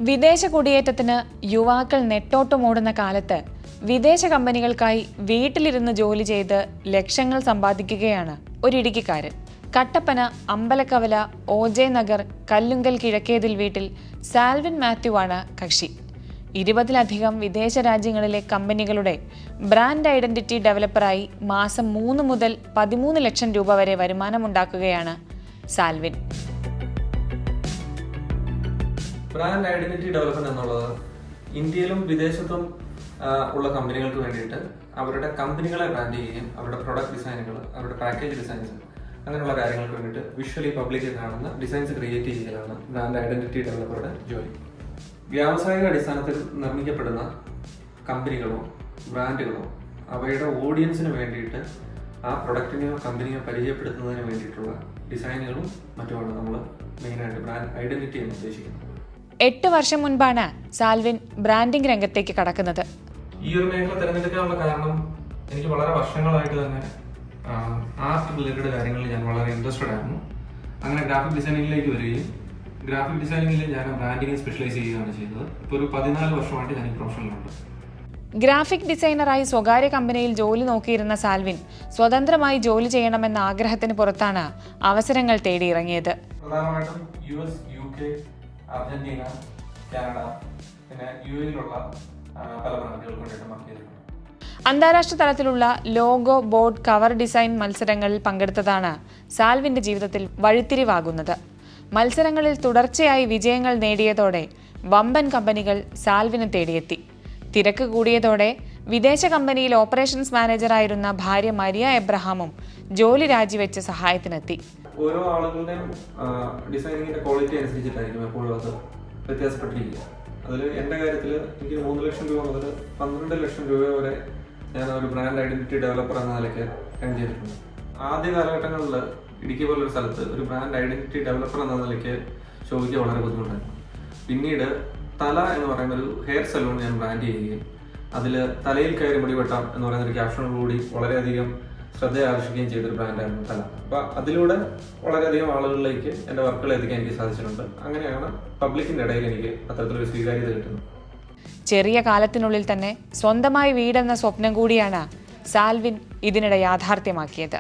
വിദേശ കുടിയേറ്റത്തിന് യുവാക്കൾ നെട്ടോട്ടമോടുന്ന കാലത്ത് വിദേശ കമ്പനികൾക്കായി വീട്ടിലിരുന്ന് ജോലി ചെയ്ത് ലക്ഷങ്ങൾ സമ്പാദിക്കുകയാണ് ഒരു ഇടുക്കിക്കാരൻ. കട്ടപ്പന, അമ്പലക്കവല, OJ നഗർ, കല്ലുങ്കൽ കിഴക്കേതിൽ വീട്ടിൽ സാൽവിൻ മാത്യുവാണ് കക്ഷി. 20-ലധികം വിദേശ രാജ്യങ്ങളിലെ കമ്പനികളുടെ ബ്രാൻഡ് ഐഡന്റിറ്റി ഡെവലപ്പറായി മാസം 3 മുതൽ 13 ലക്ഷം രൂപ വരെ വരുമാനമുണ്ടാക്കുകയാണ് സാൽവിൻ. ബ്രാൻഡ് ഐഡന്റിറ്റി ഡെവലപ്മെന്റ് എന്നുള്ളത് ഇന്ത്യയിലും വിദേശത്തും ഉള്ള കമ്പനികൾക്ക് വേണ്ടിയിട്ട് അവരുടെ കമ്പനികളെ ബ്രാൻഡ് ചെയ്യുകയും അവരുടെ പ്രൊഡക്റ്റ് ഡിസൈനുകൾ, അവരുടെ പാക്കേജ് ഡിസൈൻസ്, അങ്ങനെയുള്ള കാര്യങ്ങൾക്ക് വേണ്ടിയിട്ട് വിഷ്വലി പബ്ലിക്കിൽ കാണുന്ന ഡിസൈൻസ് ക്രിയേറ്റ് ചെയ്യുകയാണ് ബ്രാൻഡ് ഐഡന്റിറ്റി ഡെവലപ്പറുടെ ജോലി. വ്യാവസായിക അടിസ്ഥാനത്തിൽ നിർമ്മിക്കപ്പെടുന്ന കമ്പനികളോ ബ്രാൻഡുകളോ അവയുടെ ഓഡിയൻസിന് വേണ്ടിയിട്ട് ആ പ്രൊഡക്റ്റിനെയോ കമ്പനിയോ പരിചയപ്പെടുത്തുന്നതിന് വേണ്ടിയിട്ടുള്ള ഡിസൈനുകളും മറ്റുമാണ് നമ്മൾ മെയിനായിട്ട് ബ്രാൻഡ് ഐഡന്റിറ്റി എന്ന് ഉദ്ദേശിക്കുന്നത്. 8 വർഷം മുൻപാണ് സാൽവിൻ ബ്രാൻഡിംഗ് രംഗത്തേക്ക് കടക്കുന്നത്. ഈ ഒരു മേഖല തിരഞ്ഞെടുക്കാനുള്ള കാരണം എനിക്ക് വളരെ വർഷങ്ങളായിട്ട് തന്നെ ആർട്ട് റിലേറ്റഡ് കാര്യങ്ങളിൽ ഞാൻ വളരെ ഇൻട്രസ്റ്റഡ് ആയിരുന്നു. അങ്ങനെ ഗ്രാഫിക് ഡിസൈനിങ്ങിലേക്ക് വരികയും ഗ്രാഫിക് ഡിസൈനിങ്ങിൽ ഞാൻ ബ്രാൻഡിങ്ങിൽ സ്പെഷ്യലൈസ് ചെയ്യുകയാണ് ചെയ്തത്. ഇപ്പോൾ ഒരു 14 വർഷമായിട്ട് ഞാൻ ഈ പ്രൊഫഷനിലുണ്ട്. ഗ്രാഫിക് ഡിസൈനറായി സ്വകാര്യ കമ്പനിയിൽ ജോലി നോക്കിയിരുന്ന സാൽവിൻ സ്വതന്ത്രമായി ജോലി ചെയ്യണമെന്ന ആഗ്രഹത്തിന് പുറത്താണ് അവസരങ്ങൾ തേടിയിറങ്ങിയത്. പ്രധാനമായിട്ടും US, UK, അർജന്റീന, കാനഡ, പിന്നെ UAE-യിലുള്ള പല ബ്രാൻഡുകൾക്ക് വേണ്ടിയിട്ട് വർക്ക് ചെയ്തിട്ടുണ്ട്. അന്താരാഷ്ട്ര തലത്തിലുള്ള ലോഗോ, ബോർഡ്, കവർ ഡിസൈൻ മത്സരങ്ങളിൽ പങ്കെടുത്തതാണ് സാൽവിന്റെ ജീവിതത്തിൽ വഴിത്തിരിവാകുന്നത്. മത്സരങ്ങളിൽ തുടർച്ചയായി വിജയങ്ങൾ നേടിയതോടെ വമ്പൻ കമ്പനികൾ സാൽവിനെ തേടിയെത്തി. തിരക്ക് കൂടിയതോടെ വിദേശ കമ്പനിയിൽ ഓപ്പറേഷൻസ് മാനേജറായിരുന്ന ഭാര്യ മരിയ എബ്രഹാമും ജോലി രാജിവെച്ച് സഹായത്തിനെത്തി. ഓരോ ആളുകളുടെയും ഡിസൈനിങ്ങിന്റെ ക്വാളിറ്റി അനുസരിച്ചിട്ടായിരിക്കും എപ്പോഴും അത് വ്യത്യാസപ്പെട്ടിരിക്കുക. അതിൽ എൻ്റെ കാര്യത്തിൽ എനിക്ക് 3 ലക്ഷം രൂപ മുതൽ 12 ലക്ഷം രൂപ വരെ ഞാൻ ഒരു ബ്രാൻഡ് ഐഡന്റിറ്റി ഡെവലപ്പർ എന്ന നിലയ്ക്ക് ഏൺ ചെയ്തിട്ടുണ്ട്. ആദ്യ കാലഘട്ടങ്ങളിൽ ഇടുക്കി പോലൊരു സ്ഥലത്ത് ഒരു ബ്രാൻഡ് ഐഡന്റിറ്റി ഡെവലപ്പർ എന്ന നിലയ്ക്ക് ചോദിക്കുക വളരെ ബുദ്ധിമുട്ടായിരുന്നു. പിന്നീട് തല എന്ന് പറയുന്ന ഒരു ഹെയർ സലൂൺ ഞാൻ ബ്രാൻഡ് ചെയ്യുകയും അതിൽ തലയിൽ കയറി മുടിവെട്ടാം എന്ന് പറയുന്ന ഒരു ക്യാപ്ഷനോടുകൂടി വളരെയധികം ശ്രദ്ധ ആകർഷിക്കുകയും ചെയ്തൊരു ബ്രാൻഡായിരുന്നു തല. അപ്പോൾ അതിലൂടെ വളരെയധികം ആളുകളിലേക്ക് എൻ്റെ വർക്കുകൾ എത്തിക്കാൻ എനിക്ക് സാധിച്ചിട്ടുണ്ട്. അങ്ങനെയാണ് പബ്ലിക്കിൻ്റെ ഇടയിൽ എനിക്ക് അത്തരത്തിലൊരു സ്വീകാര്യത കിട്ടുന്നത്. ചെറിയ കാലത്തിനുള്ളിൽ തന്നെ സ്വന്തമായി വീടെന്ന സ്വപ്നം കൂടിയാണ് സാൽവിൻ ഇതിനിടെ യാഥാർത്ഥ്യമാക്കിയത്.